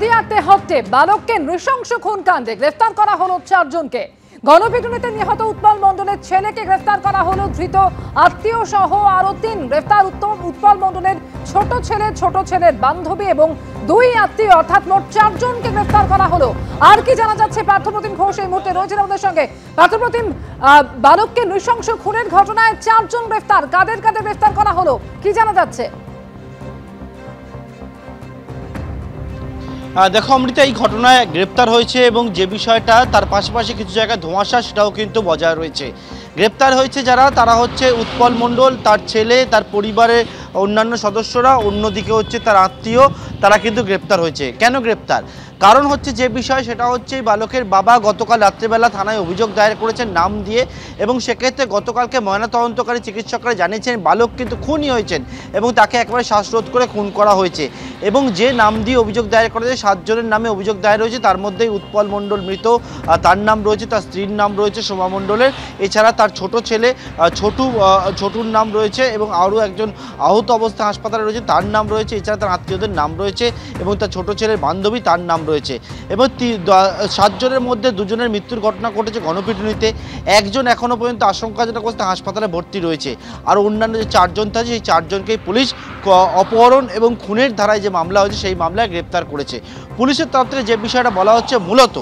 আত্মীয়ার্থে হত্যে বালককে নৃশংস খুনকাণ্ডে গ্রেফতার করা হলো 4 জনকে। গণপিটুনিতে নিহত উৎপল মণ্ডলের ছেলেকে গ্রেফতার করা হলো। ধৃত আত্মীয় সহ আরো 3 গ্রেফতার। উৎপল মণ্ডলের ছোট ছেলের বান্ধবী এবং 2 আত্মীয় অর্থাৎ মোট 4 জনকে গ্রেফতার করা হলো। আর কি জানা যাচ্ছে? পার্থপ্রতিম ঘোষ এই মুহূর্তে রয়েছেন আমাদের সঙ্গে। পার্থপ্রতিম, বালককে নৃশংস খুনের ঘটনায় 4 জন গ্রেফতার, কাদের গ্রেফতার করা হলো কি জানা যাচ্ছে? দেখো অমৃতা, এই ঘটনায় গ্রেপ্তার হয়েছে এবং যে বিষয়টা তার পাশাপাশি কিছু জায়গায় ধোঁয়াশা সেটাও কিন্তু বজায় রয়েছে। গ্রেপ্তার হয়েছে যারা, তারা হচ্ছে উৎপল মণ্ডল, তার ছেলে, তার পরিবারের অন্যান্য সদস্যরা, অন্যদিকে হচ্ছে তার আত্মীয়, তারা কিন্তু গ্রেপ্তার হয়েছে। কেন গ্রেপ্তার? কারণ হচ্ছে যে বিষয় সেটা হচ্ছে বালকের বাবা গতকাল রাত্রেবেলা থানায় অভিযোগ দায়ের করেছেন নাম দিয়ে, এবং সেক্ষেত্রে গতকালকে ময়নাতদন্তকারী চিকিৎসকরা জানিয়েছেন বালক কিন্তু খুনই হয়েছেন এবং তাকে একেবারে শ্বাসরোধ করে খুন করা হয়েছে। এবং যে নাম দিয়ে অভিযোগ দায়ের করেছে 7 জনের নামে অভিযোগ দায়ের হয়েছে, তার মধ্যেই উৎপল মণ্ডল মৃত, তার নাম রয়েছে, তার স্ত্রীর নাম রয়েছে শোভা মণ্ডলের, এছাড়া তার ছোট ছেলে ছোটুর নাম রয়েছে এবং আরও একজন আহত অবস্থায় হাসপাতালে রয়েছে, তার নাম রয়েছে, এছাড়া তার আত্মীয়দের নাম রয়েছে এবং তার ছোট ছেলের বান্ধবী, তার নাম রয়েছে। এবং 7 জনের মধ্যে 2 জনের মৃত্যুর ঘটনা ঘটেছে গণপিটুনিতে। একজন এখনও পর্যন্ত আশঙ্কাজনক অবস্থায় হাসপাতালে ভর্তি রয়েছে। আর অন্যান্য যে 4 জন থাকে সেই 4 জনকেই পুলিশ অপহরণ এবং খুনের ধারায় যে মামলা হয়েছে সেই মামলায় গ্রেপ্তার করেছে। পুলিশের তরফ থেকে যে বিষয়টা বলা হচ্ছে, মূলত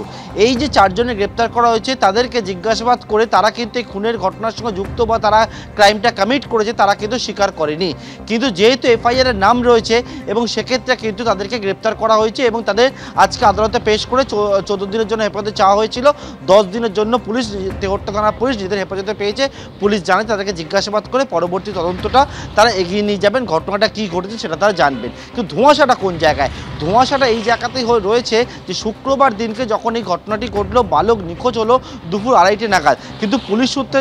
এই যে 4 জনের গ্রেপ্তার করা হয়েছে তাদেরকে জিজ্ঞাসাবাদ করে তারা কিন্তু এই খুনের ঘটনার সঙ্গে যুক্ত বা তারা ক্রাইমটা কমিট করেছে তারা কিন্তু স্বীকার করেনি। কিন্তু যেহেতু এফআইআর এর নাম রয়েছে এবং সেক্ষেত্রে কিন্তু তাদেরকে গ্রেপ্তার করা হয়েছে এবং তাদের আজকে আদালতে পেশ করে 14 দিনের জন্য হেফাজতে চাওয়া হয়েছিল। 10 দিনের জন্য পুলিশ, তেহট্ট থানার পুলিশ নিজেদের হেফাজতে পেয়েছে। পুলিশ জানে তাদেরকে জিজ্ঞাসাবাদ করে পরবর্তী তদন্তটা তারা এগিয়ে নিয়ে যাবেন, ঘটনাটা কী ঘটেছে সেটা তারা জানবেন। কিন্তু ধোঁয়াশাটা কোন জায়গায়? ধোঁয়াশাটা এই জায়গাতেই রয়েছে যে শুক্রবার দিনকে যখন এই ঘটনাটি ঘটলো, বালক নিখোঁজ হলো দুপুর 2:30 নাগাদ। কিন্তু পুলিশ সূত্রে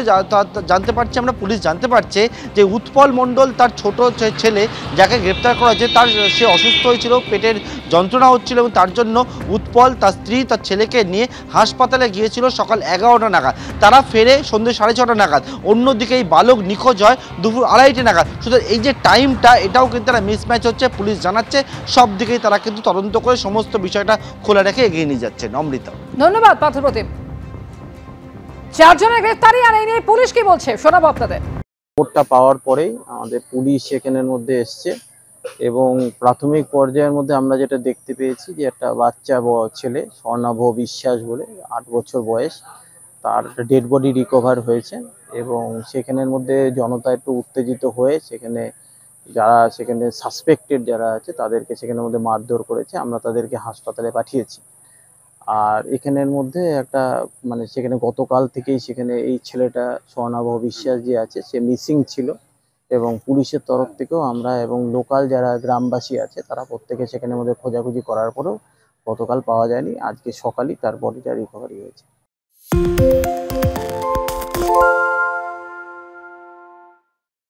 জানতে পারছে, আমরা পুলিশ জানতে পারছে যে উৎপল মণ্ডল তার ছোট ছেলে যাকে গ্রেপ্তার করা হয়েছে সে অসুস্থ হয়েছিল, পেটের যন্ত্রণা হচ্ছিল এবং তার জন্য উৎপল তার স্ত্রী তার ছেলেকে নিয়ে হাসপাতালে গিয়েছিল সকাল 11টা নাগাদ। তারা ফেরে সন্ধ্যে 6:30 নাগাদ। অন্যদিকে এই বালক নিখোঁজ হয় দুপুর 2:30 নাগাদ। সুতরাং এই যে টাইমটা, এটাও কিন্তু তারা মিসম্যাচ হচ্ছে। পুলিশ জানাচ্ছে সব দিকেই তারা কিন্তু তদন্ত করে সমস্ত বিষয়টা খোলা রেখে এগিয়ে নিয়ে যাচ্ছেন। অমৃতা, ধন্যবাদ পার্থপ্রতিম। 4 জনের গ্রেফতারি আর এই নিয়ে পুলিশ কি বলছে শোনাবো আপনাদের। খবরটা পাওয়ার পরেই আমাদের পুলিশ সেখানের মধ্যে এসছে এবং প্রাথমিক পর্যায়ের মধ্যে আমরা যেটা দেখতে পেয়েছি যে একটা বাচ্চা ছেলে স্বর্ণাভ বিশ্বাস বলে 8 বছর বয়স, তার ডেড বডি রিকভার হয়েছে এবং সেখানের মধ্যে জনতা একটু উত্তেজিত হয়ে সেখানে সাসপেক্টেড যারা আছে তাদেরকে সেখানের মধ্যে মারধর করেছে। আমরা তাদেরকে হাসপাতালে পাঠিয়েছি। আর এখানের মধ্যে একটা সেখানে গতকাল থেকেই সেখানে এই ছেলেটা স্বর্ণাভ বিশ্বাস যে আছে সে মিসিং ছিল এবং পুলিশের তরফ থেকেও আমরা এবং লোকাল যারা গ্রামবাসী আছে তারা প্রত্যেকে সেখানের মধ্যে খোঁজাখুঁজি করার পরেও গতকাল পাওয়া যায়নি। আজকে সকালই তার বডিটা রিকভারি হয়েছে।